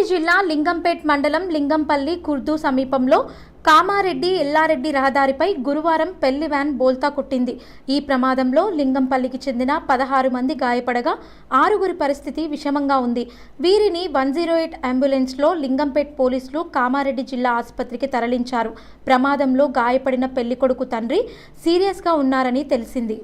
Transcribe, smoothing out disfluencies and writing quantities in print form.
కామారెడ్డి జిల్లా లింగంపేట్ మండలం లింగంపల్లి కుర్దు సమీపంలో కామారెడ్డి ఎల్లారెడ్డి రహదారిపై గురువారం పెళ్లి వ్యాన్ బోల్తా కొట్టింది. ఈ ప్రమాదంలో లింగంపల్లికి చెందిన 16 మంది గాయపడగా 6గురి పరిస్థితి విషమంగా ఉంది. వీరిని 108 అంబులెన్స్లో లింగంపేట్ పోలీసులు కామారెడ్డి జిల్లా ఆసుపత్రికి తరలించారు. ప్రమాదంలో గాయపడిన పెళ్లికొడుకు తండ్రి సీరియస్గా ఉన్నారని తెలిసింది.